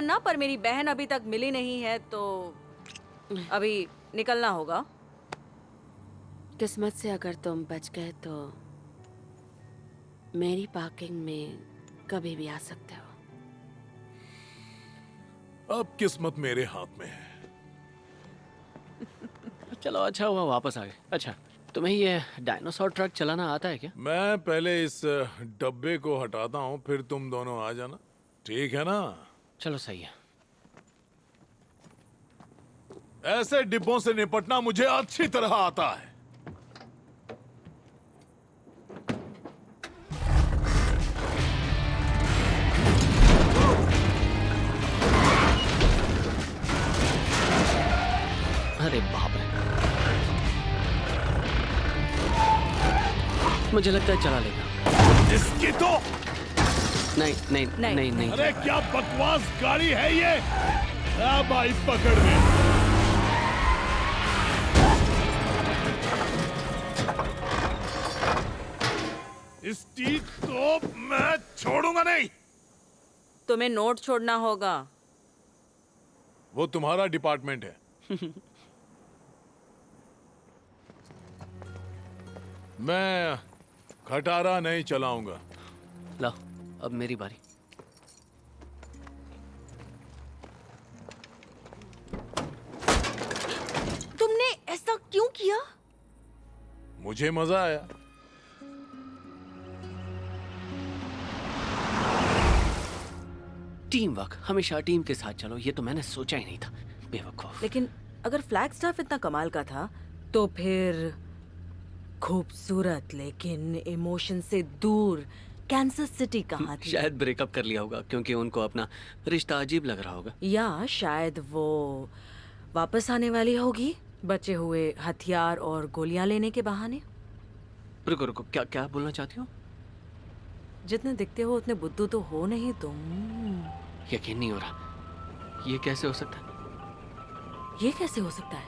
ना, पर मेरी बहन अभी तक मिली नहीं है तो अभी निकलना होगा। किस्मत से अगर तुम बच गए तो मेरी पार्किंग में कभी भी आ सकते हो। अब किस्मत मेरे हाथ में है। चलो अच्छा हुआ वापस आ गए। अच्छा, तुम्हें ये डायनासोर ट्रक चलाना आता है क्या? मैं पहले इस डब्बे को हटाता हूँ, फिर तुम दोनों आ जाना, ठीक है ना? चलो सही है। ऐसे डिब्बों से निपटना मुझे अच्छी तरह आता है। अरे बाप रे, मुझे लगता है चला लेगा। इसकी तो नहीं नहीं नहीं नहीं, नहीं। अरे क्या बकवास गाड़ी है ये। अब आई पकड़ में। इसकी तो मैं छोड़ूंगा नहीं। तुम्हें नोट छोड़ना होगा। वो तुम्हारा डिपार्टमेंट है। मैं खटारा नहीं चलाऊंगा। लो, अब मेरी बारी। तुमने ऐसा क्यों किया? मुझे मजा आया। टीम वर्क, हमेशा टीम के साथ चलो, ये तो मैंने सोचा ही नहीं था। बेवकूफ। लेकिन अगर फ्लैगस्टाफ इतना कमाल का था तो फिर खूबसूरत लेकिन इमोशन से दूर कैंसस सिटी कहाँ थी? शायद ब्रेकअप कर लिया होगा क्योंकि उनको अपना रिश्ता अजीब लग रहा होगा। या शायद वो वापस आने वाली होगी बचे हुए हथियार और गोलियां लेने के बहाने। रुको रुको, क्या क्या बोलना चाहती हो? जितने दिखते हो उतने बुद्धू तो हो नहीं तुम। यकीन नहीं हो रहा, ये कैसे हो सकता है? ये कैसे हो सकता है?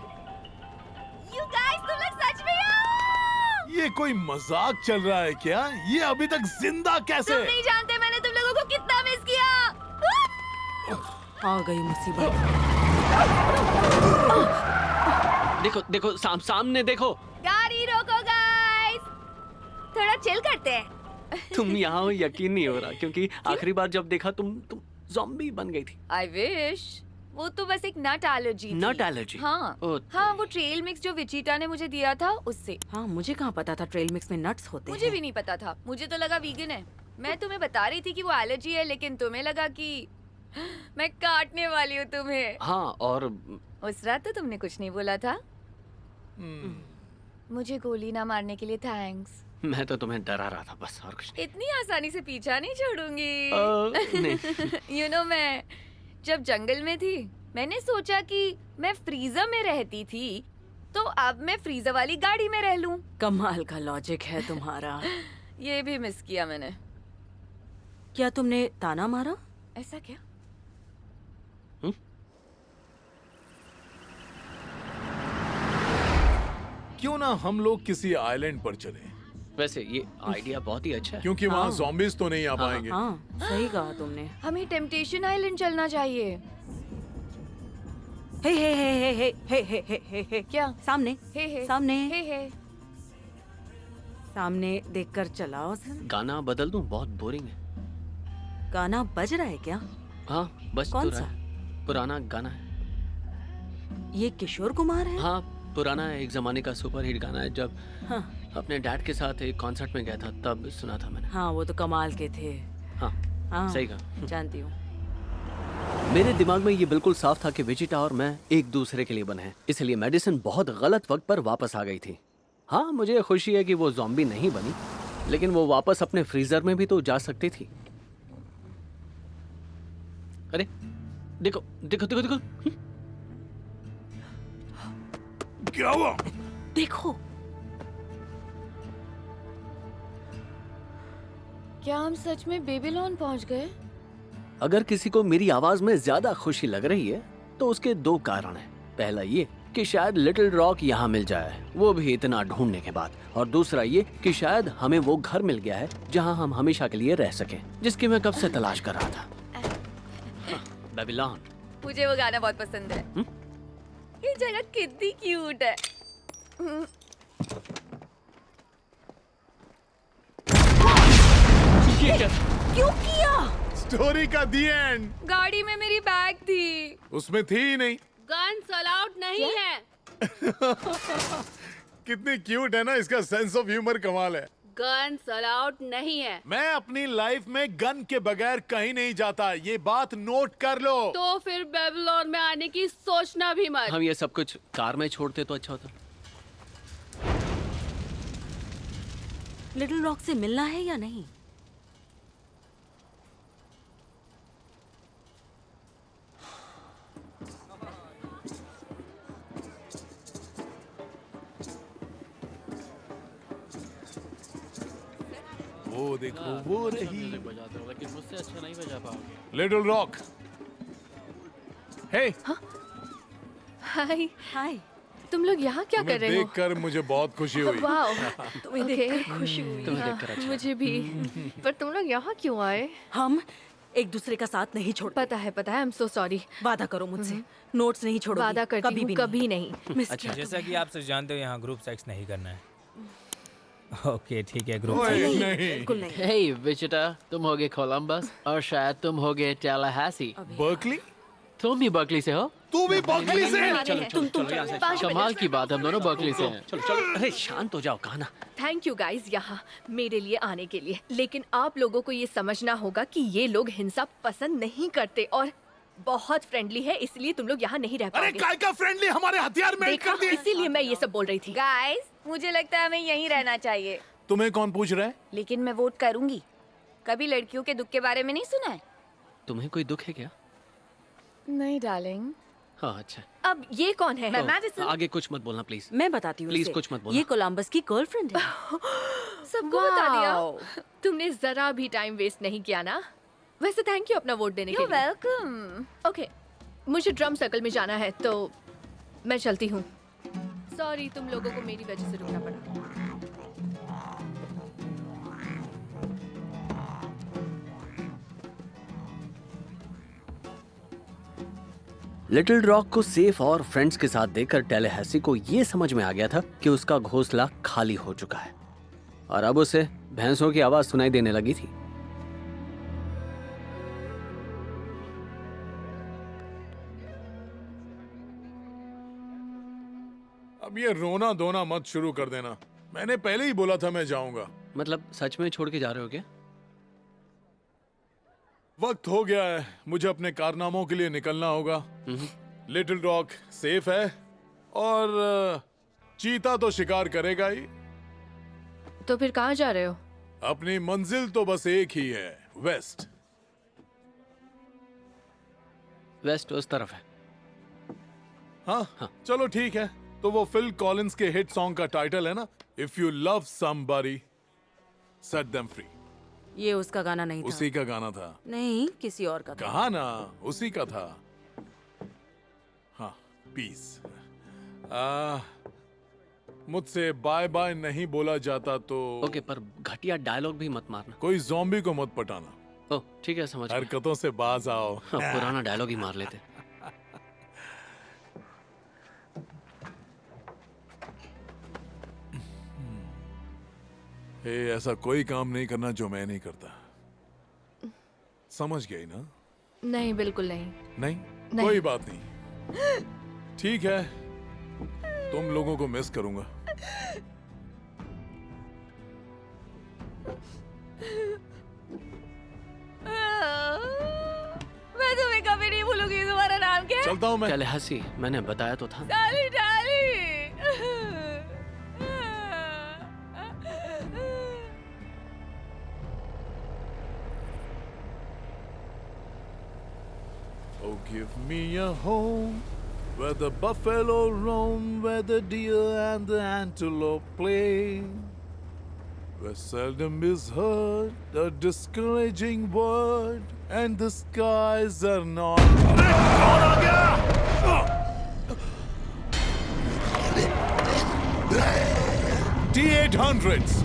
You guys, तुम लोग सच में हो? ये कोई मजाक चल रहा है क्या? ये अभी तक जिंदा कैसे? तुम नहीं जानते मैंने तुम लोगों को कितना मिस किया। आ गई मुसीबत। देखो देखो, सामने देखो। गाड़ी रोको गाइस, थोड़ा चिल करते हैं। तुम यहाँ हो, यकीन नहीं हो रहा क्योंकि आखिरी बार जब देखा तुम ज़ॉम्बी बन गई थी। I wish। वो तो बस एक नट एलर्जी थी। नट एलर्जी? हाँ हाँ, वो ट्रेल मिक्स जो विचिटा ने मुझे दिया था उससे। हाँ, मुझे कहाँ पता था ट्रेल मिक्स में नट्स होते मुझे हैं। भी नहीं पता था, मुझे तो लगा वीगन है। मैं तुम्हें बता रही थी कि वो एलर्जी है, लेकिन तुम्हें लगा कि मैं काटने वाली हूँ तुम्हें। हाँ, और उस रात तो तुमने कुछ नहीं बोला था। मुझे गोली ना मारने के लिए थैंक्स। मैं तो तुम्हें डरा रहा था बस, और कुछ इतनी आसानी से पीछा नहीं छोड़ूंगी। नहीं। यू नो, मैं जब जंगल में थी मैंने सोचा कि मैं फ्रीजर में रहती थी तो अब मैं फ्रीजर वाली गाड़ी में रह लूं। कमाल का लॉजिक है तुम्हारा। ये भी मिस किया मैंने। क्या तुमने ताना मारा? ऐसा क्या? क्यों ना हम लोग किसी आइलैंड पर चलें? वैसे ये आइडिया बहुत ही अच्छा है। क्योंकि वहाँ ज़ॉम्बीज तो नहीं आ हाँ। पाएंगे। हाँ, सही कहा तुमने। हमें टेम्पटेशन आइलैंड चलना चाहिए। हे हे हे हे हे हे हे हे हे हे। क्या? सामने हे सामने हे। सामने देखकर चलाओ सर। गाना बदल दूं? बहुत बोरिंग है। गाना बज रहा है क्या? हाँ, बस कौन तो रहा सा? है। पुराना गाना है। ये किशोर कुमार है? हाँ, पुराना है, एक जमाने का सुपर हिट गाना है। जब हाँ अपने डैड के साथ एक कॉन्सर्ट में गया था तब सुना था मैंने। हाँ, वो तो कमाल के थे। हाँ, हाँ, सही कहा। जानती हूँ। मेरे दिमाग में ये बिल्कुल साफ था कि विजिटा और मैं एक दूसरे के लिए बने हैं, इसलिए मेडिसिन बहुत गलत वक्त पर वापस आ गई थी। हाँ, मुझे खुशी है कि वो ज़ॉम्बी नहीं बनी, लेकिन वो वापस अपने फ्रीजर में भी तो जा सकती थी। अरे देखो देखो देखो देखो। क्या हुआ? देखो, क्या हम सच में बेबीलोन पहुंच गए? अगर किसी को मेरी आवाज में ज्यादा खुशी लग रही है तो उसके दो कारण हैं। पहला ये कि शायद लिटिल रॉक यहाँ मिल जाए, वो भी इतना ढूंढने के बाद, और दूसरा ये कि शायद हमें वो घर मिल गया है जहाँ हम हमेशा के लिए रह सकें, जिसकी मैं कब से तलाश कर रहा था। बेबीलोन। मुझे वो गाना बहुत पसंद है। ये जगह कितनी क्यूट है। ये क्या था? क्यों किया? स्टोरी का दी एंड। गाड़ी में मेरी बैग थी। उसमें थी ही नहीं। गन्स अलाउड नहीं है। कितनी क्यूट है ना, इसका सेंस ऑफ ह्यूमर कमाल है। गन्स अलाउड नहीं है। मैं अपनी लाइफ में गन के बगैर कहीं नहीं जाता, ये बात नोट कर लो। तो फिर बेबीलोन में आने की सोचना भी मत। हम ये सब कुछ कार में छोड़ते तो अच्छा होता। लिटिल रॉक से मिलना है या नहीं? वो देखो वो रही लेकिन मुझसे अच्छा नहीं बजा पाओगे। Little rock. हे, हाय, हाय, तुम लोग यहाँ क्या कर तुम्हें रहे हो? देखकर मुझे बहुत खुशी हुई। वाओ, तुम्हें देखकर खुशी हुई। तुम्हें देखकर अच्छा। मुझे भी। पर तुम लोग यहाँ क्यों आए? हम एक दूसरे का साथ नहीं छोड़ते। पता है, आई एम सो सॉरी। वादा करो मुझसे, नोट्स नहीं छोड़ोगी। वादा करती कभी हूँ, भी कभी नहीं। मिस अच्छा, किया जैसा कि आप सब जानते हो यहाँ ग्रुप सेक्स नहीं करना है। ओके ठीक है, ग्रुप ओए, सेक्स। नहीं। बिल्कुल नहीं। हे विचिटा, तुम होगे कोलंबस और शायद तुम होगे टैलाहासी। बर्कली? तुम भी बर्कली से हो? तू भी बर्कली से? कमाल की बात, हम दोनों बर्कली से हैं। चलो चलो, अरे शांत हो जाओ, कहा ना। थैंक यू गाइस यहाँ मेरे लिए आने के लिए। लेकिन आप लोगों को ये समझना होगा कि ये लोग हिंसा पसंद नहीं करते और बहुत फ्रेंडली है, इसलिए तुम लोग यहाँ नहीं रह अरे पाओगे। काय का फ्रेंडली, हमारे हथियार मेल्ट देखा, कर दिए। इसीलिए मैं ये सब बोल रही थी। गाइस, मुझे लगता है हमें यहीं रहना चाहिए। तुम्हें कौन पूछ रहा है? लेकिन मैं वोट करूंगी। कभी लड़कियों के दुख के बारे में नहीं सुना है? तुम्हें कोई दुख है क्या? नहीं डार्लिंग। हाँ अच्छा। अब ये कौन है? ओह, आगे कुछ मत बोलना प्लीज। मैं बताती हूँ Please, इसे। कुछ मत बोलना। ये कोलंबस की गर्लफ्रेंड है। सबको बता दिया। तुमने जरा भी टाइम वेस्ट नहीं किया ना। वैसे थैंक यू अपना वोट देने के लिए। वेलकम। ओके, मुझे ड्रम सर्कल में जाना है तो मैं चलती हूँ। सॉरी, तुम लोगों को मेरी वजह से रुकना पड़ा। लिटिल रॉक को सेफ और फ्रेंड्स के साथ देखकर टैलाहासी को ये समझ में आ गया था कि उसका घोंसला खाली हो चुका है और अब उसे भैंसों की आवाज सुनाई देने लगी थी। अब ये रोना धोना मत शुरू कर देना, मैंने पहले ही बोला था मैं जाऊंगा। मतलब सच में छोड़ के जा रहे हो क्या? वक्त हो गया है, मुझे अपने कारनामों के लिए निकलना होगा। लिटिल रॉक सेफ है और चीता तो शिकार करेगा ही। तो फिर कहाँ जा रहे हो? अपनी मंजिल तो बस एक ही है, वेस्ट। वेस्ट उस तरफ है। हाँ, चलो ठीक है। तो वो फिल कॉलिंस के हिट सॉन्ग का टाइटल है ना, if you love somebody set them free. ये उसका गाना नहीं था। उसी का गाना था। नहीं, किसी और का था। कहा ना, उसी का था। हाँ, पीस। मुझसे बाय बाय नहीं बोला जाता तो ओके, पर घटिया डायलॉग भी मत मारना। कोई ज़ॉम्बी को मत पटाना। ओह ठीक है, समझ गया। हरकतों से बाज आओ। हाँ, पुराना डायलॉग ही मार लेते। हे, ऐसा कोई काम नहीं करना जो मैं नहीं करता। समझ गई ना? नहीं, बिल्कुल नहीं। नहीं, नहीं। कोई बात नहीं। ठीक है, तुम लोगों को मिस करूंगा। मैं तुम्हें कभी नहीं भूलूंगी। तुम्हारा नाम क्या है? चलता हूं मैं। टैलाहासी, मैंने बताया तो था। डाली डाली। Oh, give me a home where the buffalo roam, where the deer and the antelope play, where seldom is heard a discouraging word, and the skies are not. अरे कौन आ गया? T-800s.